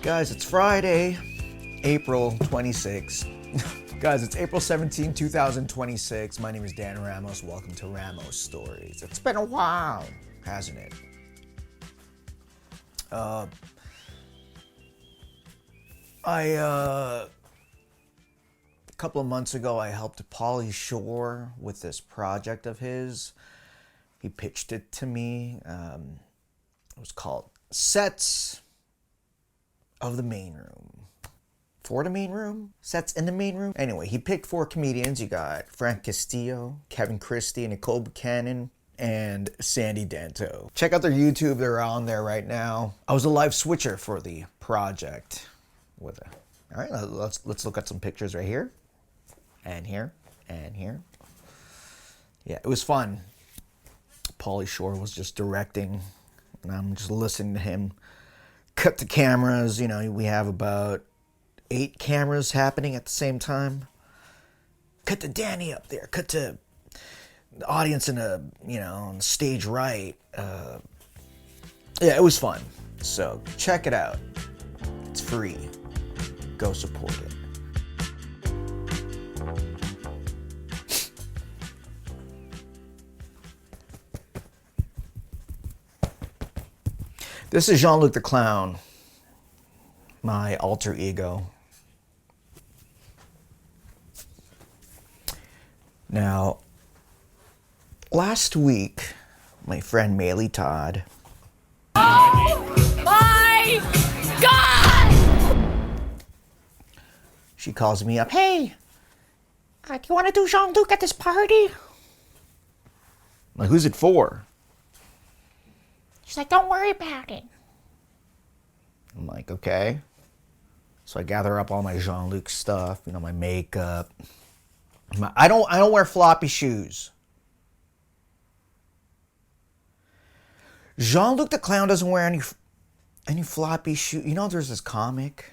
Guys, it's Friday, April 26th. Guys, it's April 17, 2026. My name is Dan Ramos. Welcome to Ramos Stories. It's been a while, hasn't it? A couple of months ago, I helped Pauly Shore with this project of his. He pitched it to me. It was called Sets of the Main Room. For the main room? Sets in the main room? Anyway, he picked 4 comedians. You got Frank Castillo, Kevin Christie, Nicole Buchanan, and Sandy Danto. Check out their YouTube. They're on there right now. I was a live switcher for the project. All right, let's look at some pictures right here. And here. And here. Yeah, it was fun. Pauly Shore was just directing, and I'm just listening to him cut the cameras. You know, we have about 8 cameras happening at the same time. Cut to Danny up there. Cut to the audience in on the stage right. Yeah, it was fun. So check it out. It's free. Go support it. This is Jean-Luc the Clown, my alter ego. Now, last week, my friend Maylee Todd. Oh my God! She calls me up. Hey, do you want to do Jean-Luc at this party? I'm like, who's it for? She's like, don't worry about it. I'm like, okay. So I gather up all my Jean-Luc stuff, my makeup. I don't wear floppy shoes. Jean-Luc the Clown doesn't wear any floppy shoes. There's this comic.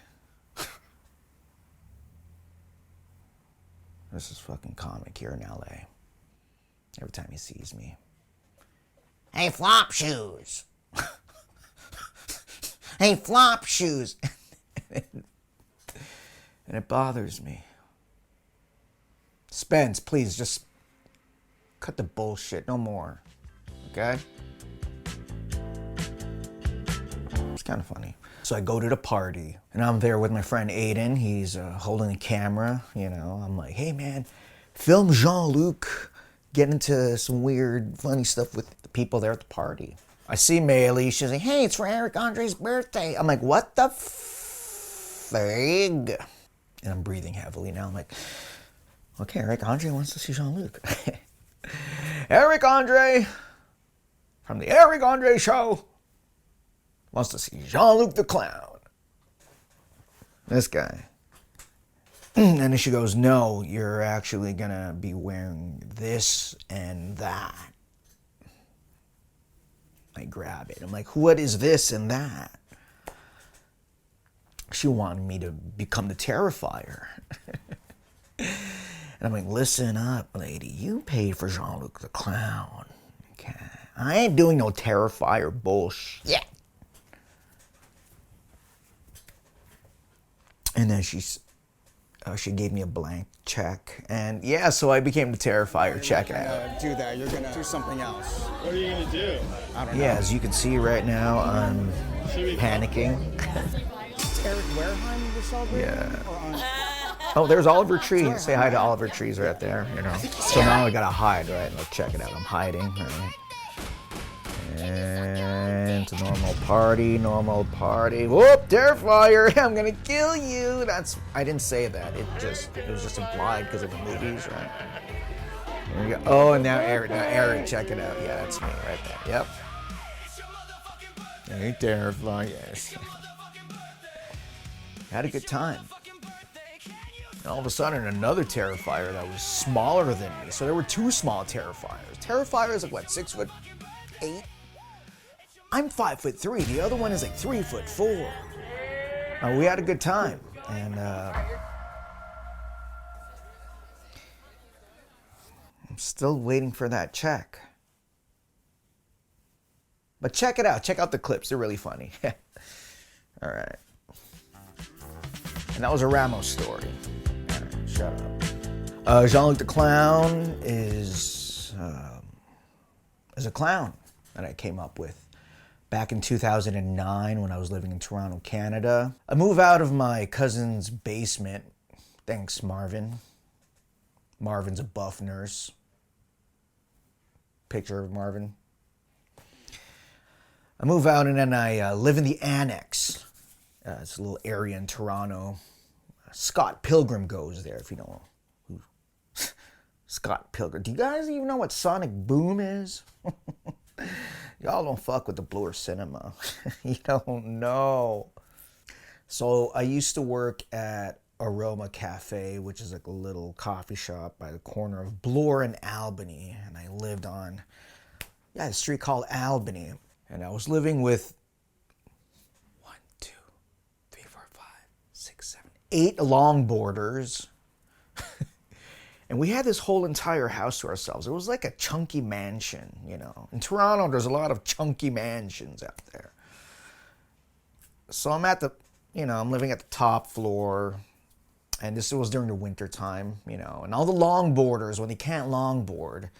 There's this fucking comic here in LA. Every time he sees me. Hey, flop shoes. Hey, flop shoes. And it bothers me. Spence, please, just cut the bullshit. No more. Okay? It's kind of funny. So I go to the party, and I'm there with my friend Aiden. He's holding the camera, I'm like, hey, man, film Jean-Luc get into some weird, funny stuff with the people there at the party. I see Maylee. She's like, hey, it's for Eric Andre's birthday. I'm like, what the frig? And I'm breathing heavily now. I'm like, okay, Eric Andre wants to see Jean-Luc. Eric Andre from the Eric Andre Show wants to see Jean-Luc the Clown. This guy. And then she goes, no, you're actually going to be wearing this and that. I grab it. I'm like, what is this and that? She wanted me to become the Terrifier. And I'm like, listen up, lady. You paid for Jean-Luc the Clown. Okay. I ain't doing no Terrifier bullshit. And then she gave me a blank check, and yeah, so I became the Terrifier. Check it out. Do that. You're gonna do something else. What are you gonna do? I don't know. Yeah, as you can see right now, I'm panicking. Eric Wareheim was celebrating? Yeah. Or on... Oh, there's Oliver Tree. Say hi to Oliver Trees right there. So now I gotta hide, right? Look, check it out. I'm hiding, right? And it's a normal party. Whoop, Terrifier, I'm gonna kill you. I didn't say that. It was just implied because of the movies, right? There we go. Oh, and now Eric, check it out. Yeah, that's me right there. Yep. Hey, Terrifier, yes. Had a good time. And all of a sudden, another Terrifier that was smaller than me. So there were 2 small Terrifiers. Terrifier is like, what, 6'8"? I'm 5'3". The other one is like 3'4". We had a good time, and I'm still waiting for that check. But check it out. Check out the clips. They're really funny. All right. And that was a Ramos story. Alright, shut up. Jean-Luc the Clown is a clown that I came up with back in 2009 when I was living in Toronto, Canada. I moved out of my cousin's basement. Thanks, Marvin. Marvin's a buff nurse. Picture of Marvin. I move out and then I live in the Annex. It's a little area in Toronto. Scott Pilgrim goes there, if you know who. Scott Pilgrim. Do you guys even know what Sonic Boom is? Y'all don't fuck with the Bloor Cinema. You don't know. So I used to work at Aroma Cafe, which is like a little coffee shop by the corner of Bloor and Albany. And I lived on, a street called Albany. And I was living with 1, 2, 3, 4, 5, 6, 7, 8 longboarders. And we had this whole entire house to ourselves. It was like a chunky mansion, you know. In Toronto, there's a lot of chunky mansions out there. So I'm at the, I'm living at the top floor. And this was during the winter time, And all the longboarders, when they can't longboard,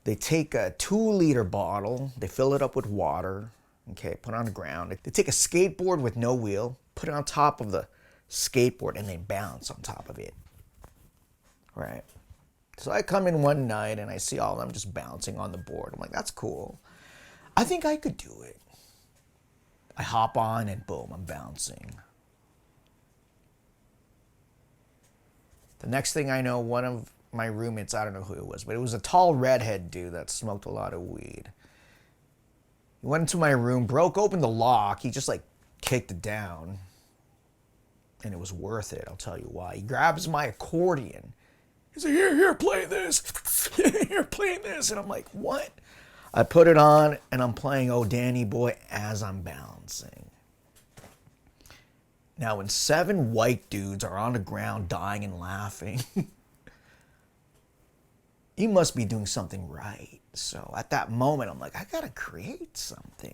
they take a 2-liter bottle, they fill it up with water, okay, put it on the ground. They take a skateboard with no wheel, put it on top of the skateboard, and they bounce on top of it. Right. So I come in one night and I see all of them just bouncing on the board. I'm like, that's cool. I think I could do it. I hop on and boom, I'm bouncing. The next thing I know, one of my roommates, I don't know who it was, but it was a tall redhead dude that smoked a lot of weed. He went into my room, broke open the lock. He just kicked it down. And it was worth it, I'll tell you why. He grabs my accordion. He's like, here, play this. Here, play this. And I'm like, what? I put it on and I'm playing Oh Danny Boy as I'm bouncing. Now, when 7 white dudes are on the ground dying and laughing, you must be doing something right. So at that moment, I'm like, I gotta create something.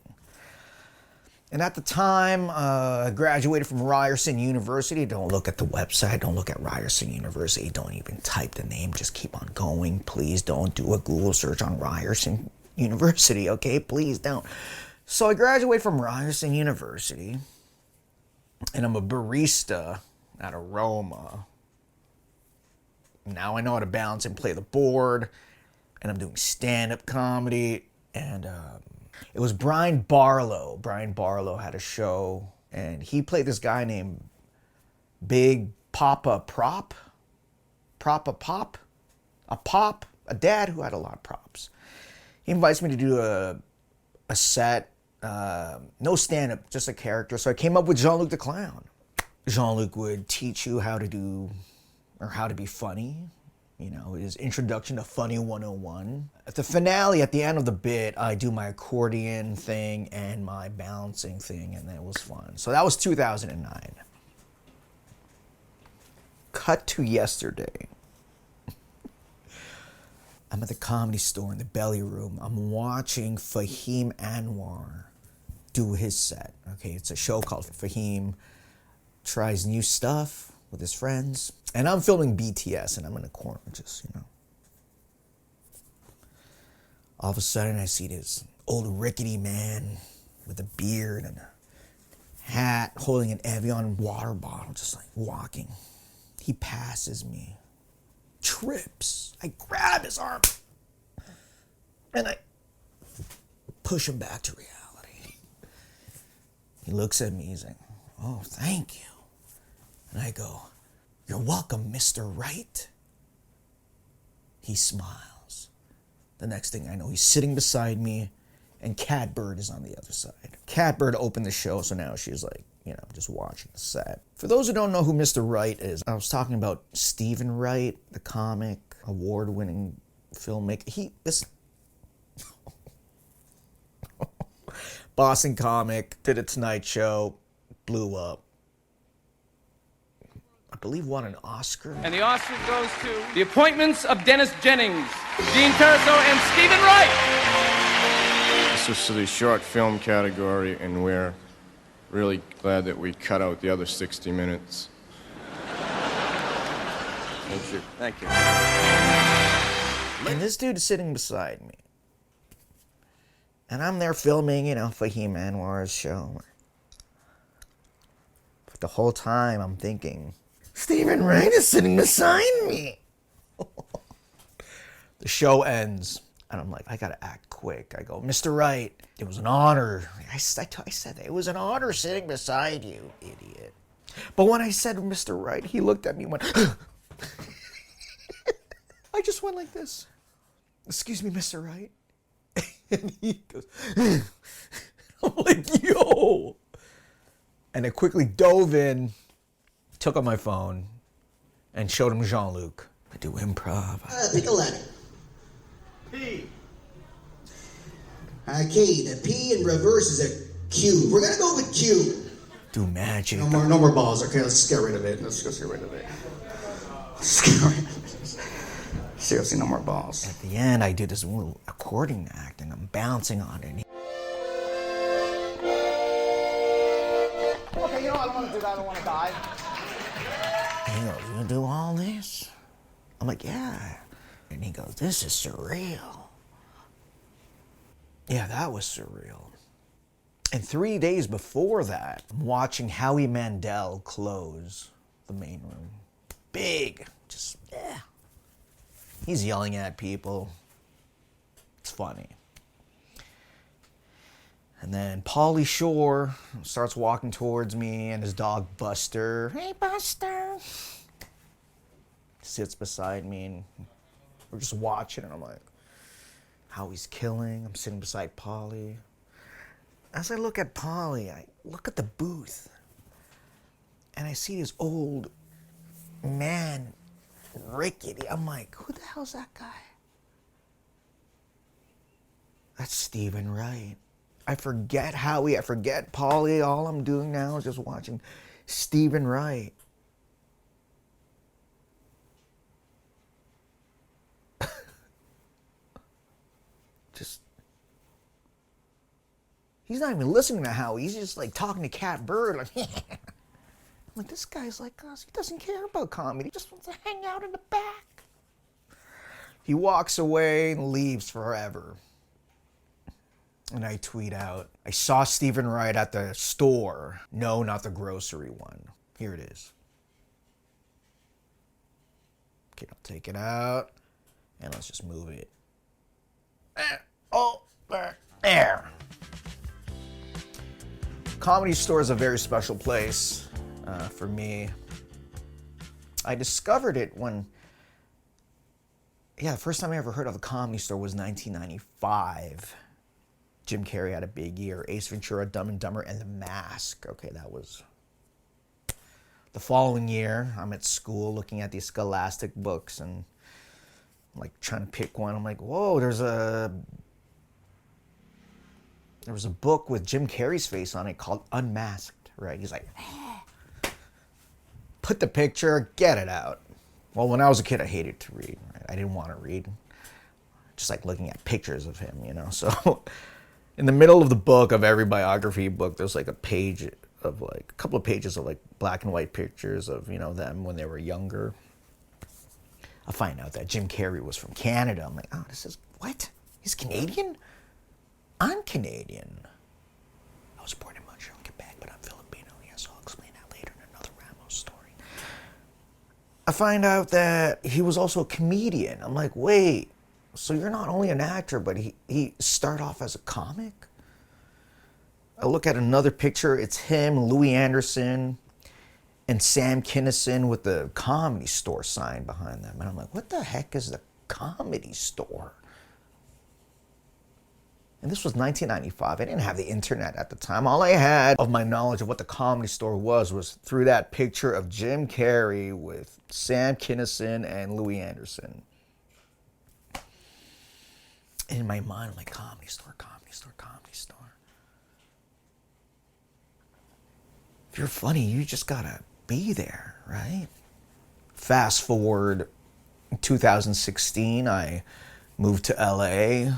And at the time, I graduated from Ryerson University. Don't look at the website. Don't look at Ryerson University. Don't even type the name. Just keep on going. Please don't do a Google search on Ryerson University, okay? Please don't. So I graduated from Ryerson University. And I'm a barista at Aroma. Now I know how to bounce and play the board. And I'm doing stand-up comedy. And it was Brian Barlow. Brian Barlow had a show. And he played this guy named Big Papa Prop. A dad who had a lot of props. He invites me to do a set. No stand-up, just a character. So I came up with Jean-Luc the Clown. Jean-Luc would teach you how to do, or how to be funny. His introduction to Funny 101. At the finale, at the end of the bit, I do my accordion thing and my bouncing thing, and it was fun. So that was 2009. Cut to yesterday. I'm at the Comedy Store in the belly room. I'm watching Fahim Anwar do his set. Okay, it's a show called Fahim Tries New Stuff with his friends. And I'm filming BTS and I'm in a corner just, All of a sudden I see this old rickety man with a beard and a hat holding an Evian water bottle just walking. He passes me. Trips. I grab his arm and I push him back to reality. He looks at me, he's like, oh, thank you. And I go, you're welcome, Mr. Wright. He smiles. The next thing I know, he's sitting beside me and Catbird is on the other side. Catbird opened the show, so now she's just watching the set. For those who don't know who Mr. Wright is, I was talking about Steven Wright, the comic, award-winning filmmaker. Boston comic, did a Tonight Show, blew up. I believe won an Oscar. And the Oscar goes to The Appointments of Dennis Jennings, Jean Trejo, and Steven Wright. This is to the short film category, and we're really glad that we cut out the other 60 minutes. Thank you. Thank you. And this dude is sitting beside me. And I'm there filming, you know, for He-Man Wars show. But the whole time I'm thinking, Steven Wright is sitting beside me. The show ends. And I'm like, I gotta act quick. I go, Mr. Wright, it was an honor. I said that. It was an honor sitting beside you, idiot. But when I said Mr. Wright, he looked at me and went, I just went like this. Excuse me, Mr. Wright. And he goes, I'm like, yo. And I quickly dove in, took out my phone, and showed him JEAN-LUC. I do improv. Pick a letter. P. Okay, the P in reverse is a Q. We're gonna go with Q. Do magic. No more balls. Okay, let's just get rid of it. Let's just get rid of it. Let's get rid of it. Seriously, no more balls. At the end, I do this little accordion act, and I'm bouncing on it. Okay, you know, I don't want to do that. I don't want to die. And he goes, you gonna do all this? I'm like, yeah. And he goes, this is surreal. Yeah, that was surreal. And 3 days before that, I'm watching Howie Mandel close the main room. Big, just, yeah. He's yelling at people. It's funny. And then Pauly Shore starts walking towards me, and his dog Buster, hey Buster, sits beside me, and we're just watching, and I'm like, how he's killing. I'm sitting beside Pauly. As I look at Pauly, I look at the booth, and I see this old man, rickety. I'm like, who the hell's that guy? That's Steven Wright. I forget Howie, I forget Pauly. All I'm doing now is just watching Steven Wright. Just, he's not even listening to Howie. He's just like talking to Cat Bird. Like, I'm like, this guy's like us. He doesn't care about comedy. He just wants to hang out in the back. He walks away and leaves forever. And I tweet out, I saw Steven Wright at the store. No, not the grocery one. Here it is. Okay, I'll take it out. And let's just move it. There. Comedy Store is a very special place for me. I discovered it when, the first time I ever heard of a Comedy Store was 1995. Jim Carrey had a big year. Ace Ventura, Dumb and Dumber, and The Mask. Okay, that was... The following year, I'm at school looking at these Scholastic books and I'm like trying to pick one. I'm like, whoa, there was a book with Jim Carrey's face on it called Unmasked, right? He's like, put the picture, get it out. Well, when I was a kid, I hated to read. Right? I didn't want to read. Just like looking at pictures of him, you know? So in the middle of the book, of every biography book, there's like a page of like, a couple of pages of like black and white pictures of, you know, them when they were younger. I find out that Jim Carrey was from Canada. I'm like, oh, this is, what? He's Canadian? I'm Canadian. I was born in Montreal, Quebec, but I'm Filipino. Yes, I'll explain that later in another Ramos story. I find out that he was also a comedian. I'm like, wait, so you're not only an actor, but he started off as a comic? I look at another picture. It's him, Louis Anderson, and Sam Kinison with the Comedy Store sign behind them. And I'm like, what the heck is the Comedy Store? And this was 1995. I didn't have the internet at the time. All I had of my knowledge of what the Comedy Store was through that picture of Jim Carrey with Sam Kinison and Louis Anderson. In my mind, I'm like, Comedy Store, Comedy Store, Comedy Store. If you're funny, you just gotta be there, right? Fast forward 2016, I moved to LA.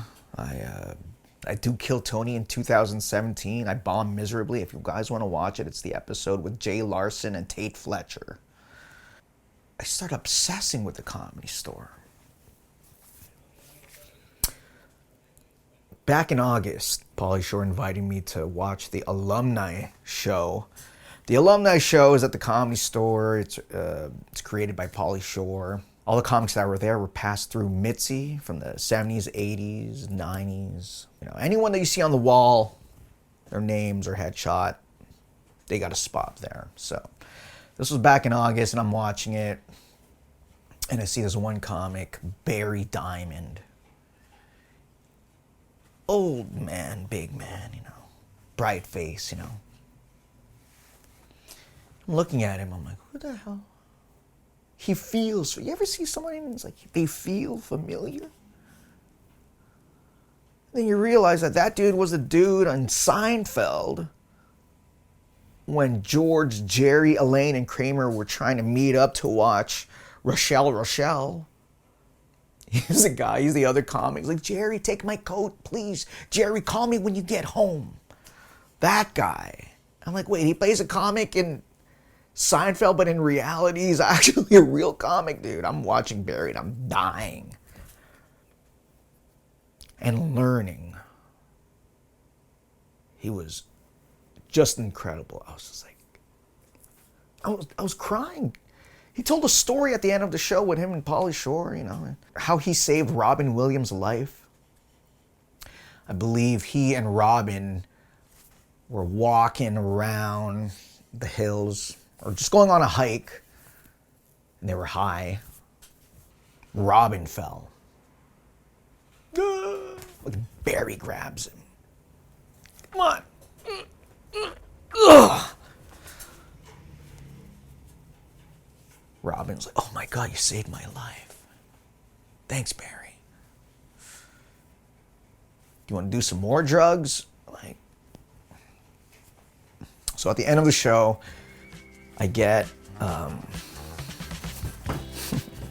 I do Kill Tony in 2017. I bombed miserably. If you guys want to watch it, it's the episode with Jay Larson and Tate Fletcher. I started obsessing with the Comedy Store. Back in August, Pauly Shore invited me to watch the Alumni Show. The Alumni Show is at the Comedy Store. It's created by Pauly Shore. All the comics that were there were passed through Mitzi from the 70s, 80s, 90s. You know, anyone that you see on the wall, their names or headshot, they got a spot there. So this was back in August, and I'm watching it, and I see this one comic, Barry Diamond. Old man, big man, you know, bright face, you know. I'm looking at him, I'm like, who the hell? He feels, you ever see somebody and it's like, they feel familiar? Then you realize that that dude was a dude on Seinfeld when George, Jerry, Elaine, and Kramer were trying to meet up to watch Rochelle. He's the guy, he's the other comic. He's like, Jerry, take my coat, please. Jerry, call me when you get home. That guy. I'm like, wait, he plays a comic in Seinfeld, but in reality, he's actually a real comic, dude. I'm watching Barry and I'm dying. And learning. He was just incredible. I was just like, I was crying. He told a story at the end of the show with him and Pauly Shore, you know, how he saved Robin Williams' life. I believe he and Robin were walking around the hills or just going on a hike, and they were high. Robin fell. Like Barry grabs him. Come on. Ugh. Robin's like, oh my God, you saved my life. Thanks, Barry. Do you want to do some more drugs? Like, so at the end of the show, I get, I'm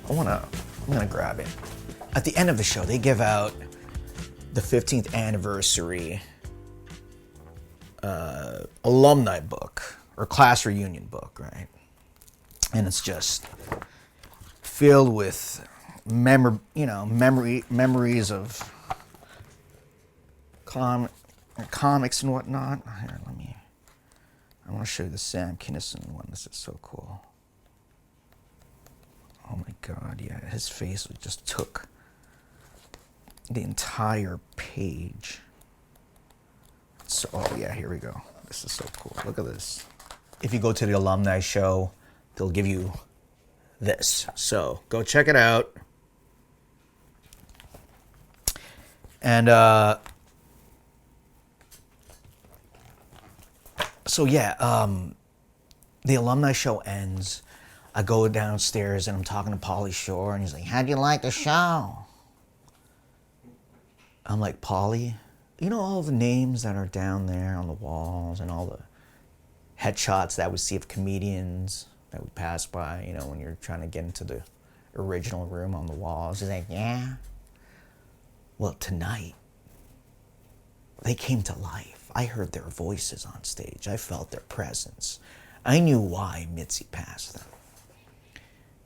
gonna grab it. At the end of the show, they give out the 15th anniversary alumni book or class reunion book, right? And it's just filled with memories of comics and whatnot. Here, I want to show you the Sam Kinison one. This is so cool. Oh my God, yeah, his face just took the entire page. So, oh yeah, here we go. This is so cool. Look at this. If you go to the Alumni Show, they'll give you this. So go check it out. And so yeah, the Alumni Show ends. I go downstairs and I'm talking to Pauly Shore, and he's like, how'd you like the show? I'm like, Pauly, you know all the names that are down there on the walls and all the headshots that we see of comedians that we pass by, you know, when you're trying to get into the original room on the walls? He's like, yeah. Well, tonight, they came to life. I heard their voices on stage. I felt their presence. I knew why Mitzi passed them.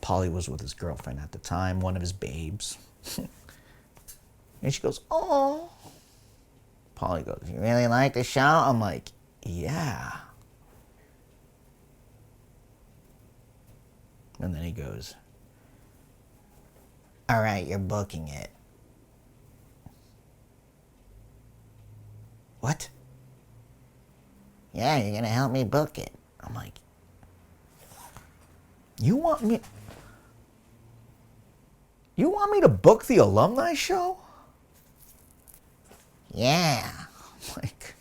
Pauly was with his girlfriend at the time, one of his babes. And she goes, oh. Pauly goes, you really like the show? I'm like, yeah. And then he goes, all right, you're booking it. What? Yeah, you're gonna help me book it. I'm like, you want me to book the Alumni Show? Yeah. I'm like,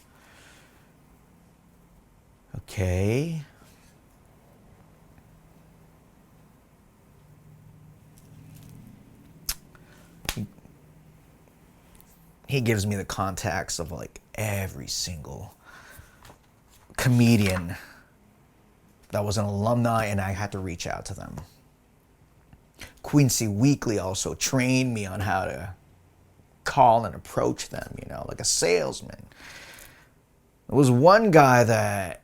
okay. He gives me the contacts of like every single comedian that was an alumni, and I had to reach out to them. Quincy Weekly also trained me on how to call and approach them, you know, like a salesman. There was one guy that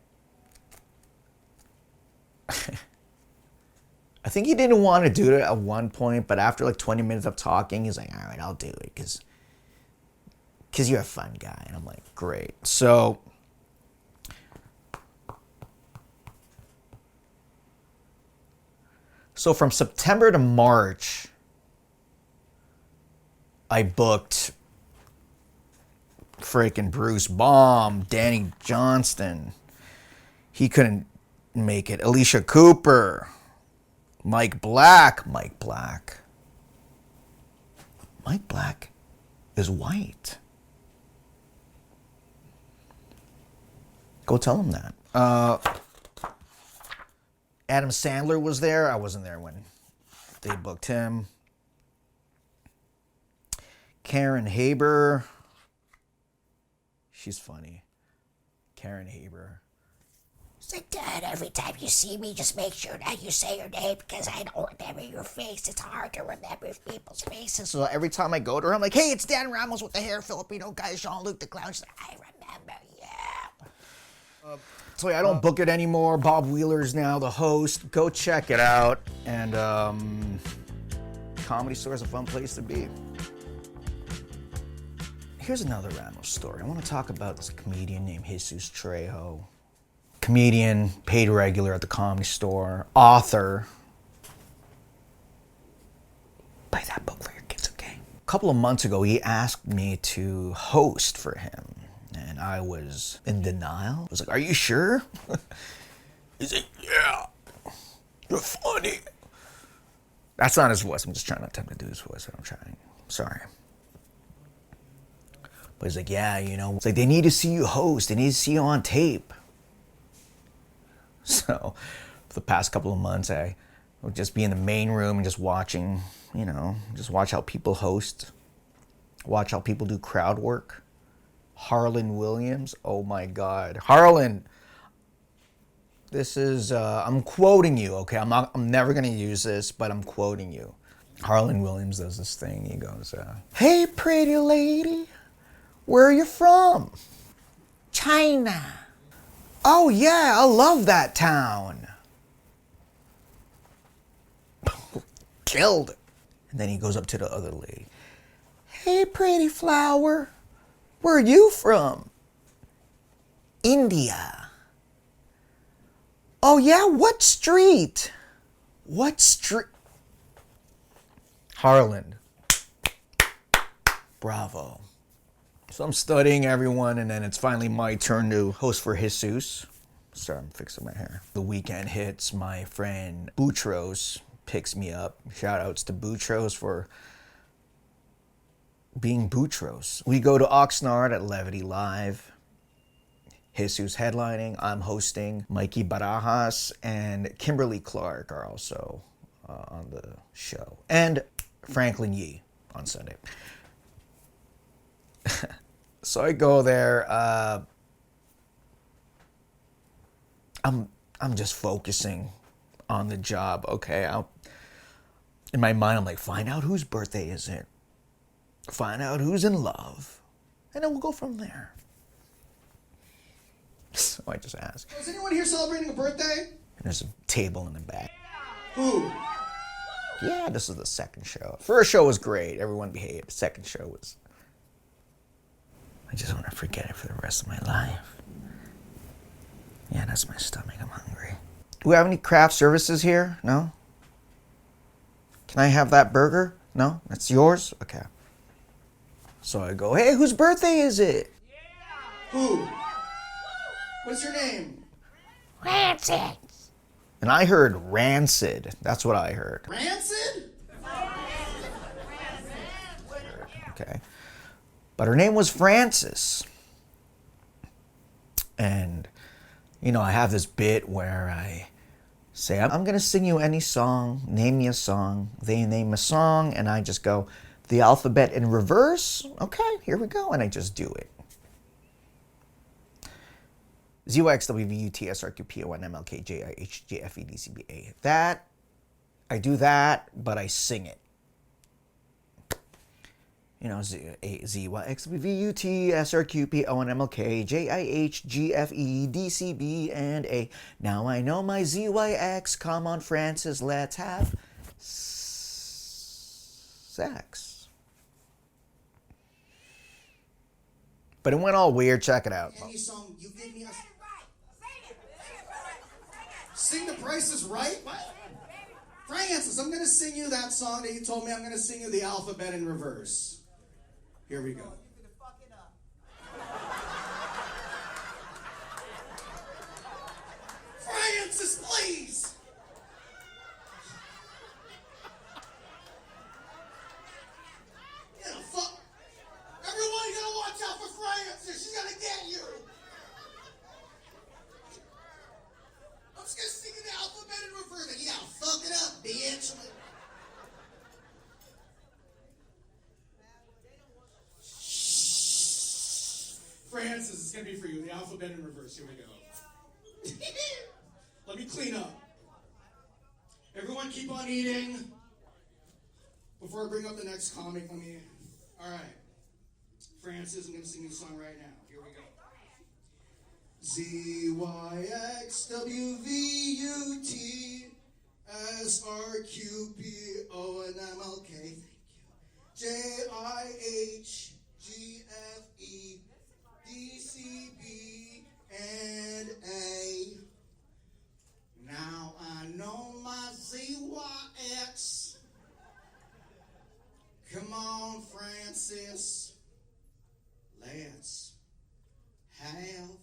I think he didn't want to do it at one point, but after like 20 minutes of talking, he's like, all right, I'll do it because you're a fun guy. And I'm like, great. So from September to March, I booked freaking Bruce Baum, Danny Johnston. He couldn't make it. Alicia Cooper, Mike Black. Mike Black is white. Go tell him that. Adam Sandler was there. I wasn't there when they booked him. Karen Haber. She's funny. Karen Haber. It's like, Dad, every time you see me, just make sure that you say your name because I don't remember your face. It's hard to remember people's faces. So every time I go to her, I'm like, hey, it's Dan Ramos with the hair, Filipino guy, Jean-Luc the Clown. She's like, I remember, yeah. So yeah, I don't book it anymore. Bob Wheeler's now the host. Go check it out. And Comedy Store is a fun place to be. Here's another Ramos story. I want to talk about this comedian named Jesus Trejo. Comedian, paid regular at the Comedy Store, author. Buy that book for your kids, okay? A couple of months ago, he asked me to host for him. And I was in denial. I was like, are you sure? He's like, yeah, you're funny. That's not his voice. I'm just trying not to do his voice. I'm trying. Sorry. But he's like, yeah, you know. It's like, they need to see you host. They need to see you on tape. So for the past couple of months, I would just be in the main room and just watching, you know, just watch how people host. Watch how people do crowd work. Harlan Williams, oh my God. Harlan, this is, I'm quoting you, okay? I'm never gonna use this, but I'm quoting you. Harlan Williams does this thing, he goes, hey pretty lady, where are you from? China. Oh yeah, I love that town. Killed it. And then he goes up to the other lady. Hey pretty flower, where are you from? India. Oh yeah, what street? What street? Harlan. Bravo. So I'm studying everyone, and then it's finally my turn to host for Jesus. Sorry, I'm fixing my hair. The weekend hits, my friend Boutros picks me up. Shout outs to Boutros for being Boutros. We go to Oxnard at Levity Live. Jesus headlining, I'm hosting. Mikey Barajas and Kimberly Clark are also on the show. And Franklin Yee on Sunday. So I go there. I'm just focusing on the job. Okay, in my mind, I'm like, find out whose birthday is it. Find out who's in love, and then we'll go from there. So I just ask. Is anyone here celebrating a birthday? And there's a table in the back. Who? Yeah, this is the second show. First show was great. Everyone behaved. Second show was... I just want to forget it for the rest of my life. Yeah, that's my stomach. I'm hungry. Do we have any craft services here? No? Can I have that burger? No? That's yours? Okay. So I go, hey, whose birthday is it? Who? What's your name? Rancid. And I heard rancid. That's what I heard. Rancid? Okay. But her name was Frances. And, you know, I have this bit where I say, I'm going to sing you any song, name me a song. They name a song, and I just go, the alphabet in reverse. Okay, here we go. And I just do it. ZYXWVUTSRQPONMLKJIHJFEDCBA. That, I do that, but I sing it. You know, ZYXVUTSRQPONMLK JIHGFEDCB and A. Now I know my ZYX. Come on, Francis, let's have sex. But it went all weird. Check it out. Any song you give me a... Sing The Price is Right? What? Francis, I'm going to sing you that song that you told me. I'm going to sing you the alphabet in reverse. Here we go. Francis, please! Yeah, fuck. Everyone, you gotta watch out for Francis. She's gonna get you. I'm just gonna sing you the alphabet in reverse. And you gotta fuck it up, bitch. Francis, it's gonna be for you. The alphabet in reverse. Here we go. Let me clean up. Everyone keep on eating. Before I bring up the next comic, all right. Francis, I'm gonna sing you a song right now. Here we go. ZYXWVUTSRQPONMLK. Thank you. JIHGFEDCB and A. Now I know my ZYX. Come on, Francis. Let's have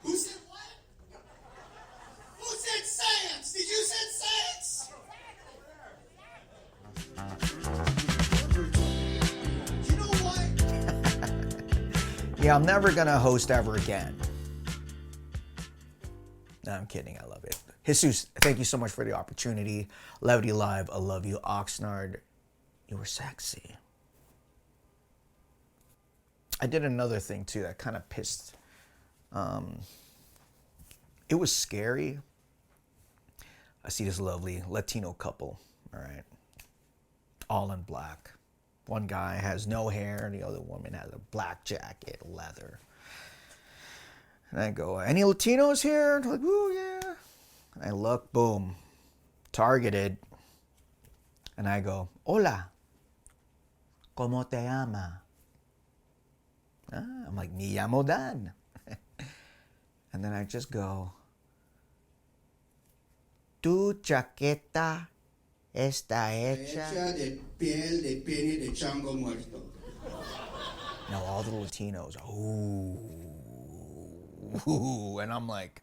Who said what? Who said sex? Did you say sex? You know what? Yeah, I'm never gonna host ever again. No, I'm kidding. I love it. Jesus, thank you so much for the opportunity. Levity Live, I love you. Oxnard, you were sexy. I did another thing too that kind of pissed. It was scary. I see this lovely Latino couple, all right, all in black. One guy has no hair, and the other woman has a black jacket, leather. And I go, any Latinos here? And they're like, ooh, yeah. And I look, boom, targeted. And I go, hola, ¿cómo te llama? I'm like, me llamo Dan. And then I just go, tu chaqueta está hecha de piel de pene de chango muerto. Now all the Latinos, ooh, and I'm like,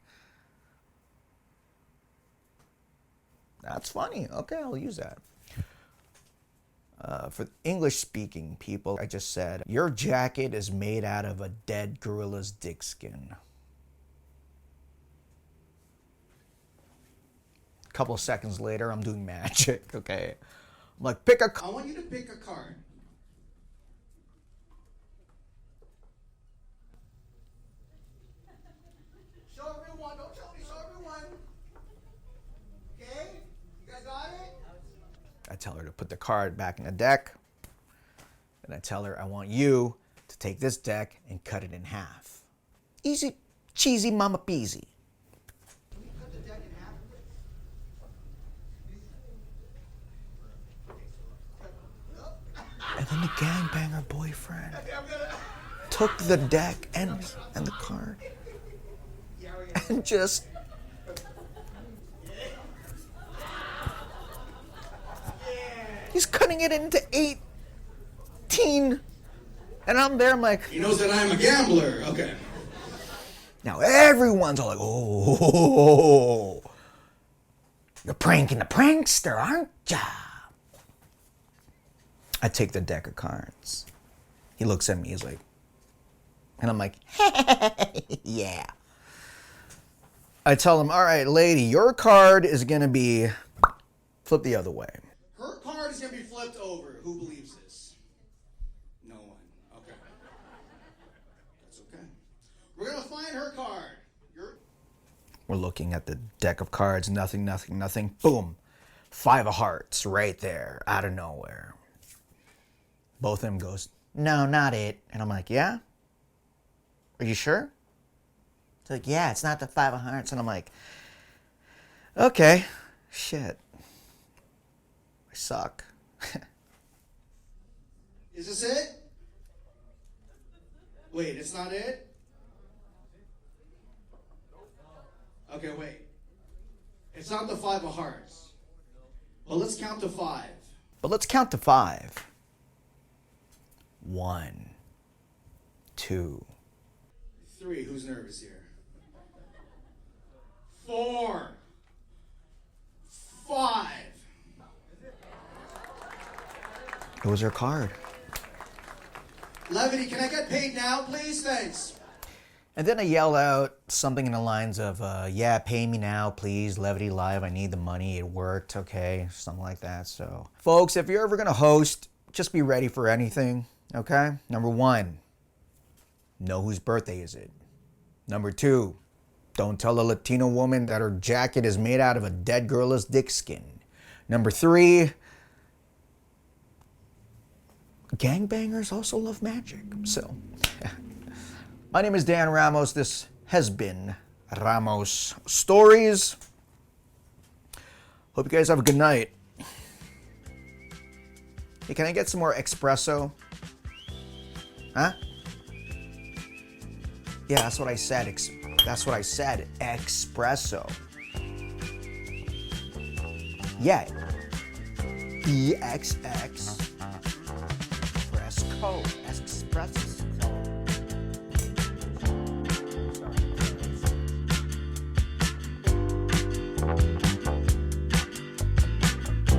that's funny. Okay, I'll use that. For English-speaking people, I just said, your jacket is made out of a dead gorilla's dick skin. A couple of seconds later, I'm doing magic, okay? I'm like, pick a card. I want you to pick a card. Show everyone, don't show me, show everyone. Okay? You guys got it? I tell her to put the card back in the deck. And I tell her, I want you to take this deck and cut it in half. Easy, cheesy, mama peasy. Can you cut the deck in half? And then the gangbanger boyfriend took the deck and the card and just he's cutting it into 18, and I'm there, I'm like, He knows that I'm a gambler. Okay. now everyone's all like, oh, you're pranking the prankster, aren't ya? I take the deck of cards. He looks at me, he's like, and I'm like, yeah. I tell him, all right, lady, your card is gonna be flipped the other way. Her card is going to be flipped over. Who believes this? No one. Okay. That's okay. We're going to find her card. We're looking at the deck of cards. Nothing, nothing, nothing. Boom. 5 of hearts right there out of nowhere. Both of them goes, no, not it. And I'm like, yeah? Are you sure? It's like, yeah, it's not the 5 of hearts. And I'm like, okay, shit. I suck. Is this it? Wait, it's not it? Okay, wait. It's not the 5 of hearts. Well, let's count to 5. But let's count to 5. 1, 2. 3. Who's nervous here? 4. 5. It was her card. Levity, can I get paid now, please? Thanks. And then I yell out something in the lines of, yeah, pay me now, please. Levity Live, I need the money. It worked, okay? Something like that. So, folks, if you're ever going to host, just be ready for anything, okay? Number 1, know whose birthday is it. Number 2, don't tell a Latino woman that her jacket is made out of a dead gorilla dick skin. Number 3, gangbangers also love magic. So, my name is Dan Ramos. This has been Ramos Stories. Hope you guys have a good night. Hey, can I get some more espresso? Huh? Yeah, that's what I said. That's what I said. Espresso. Yeah. EXX. Espresso.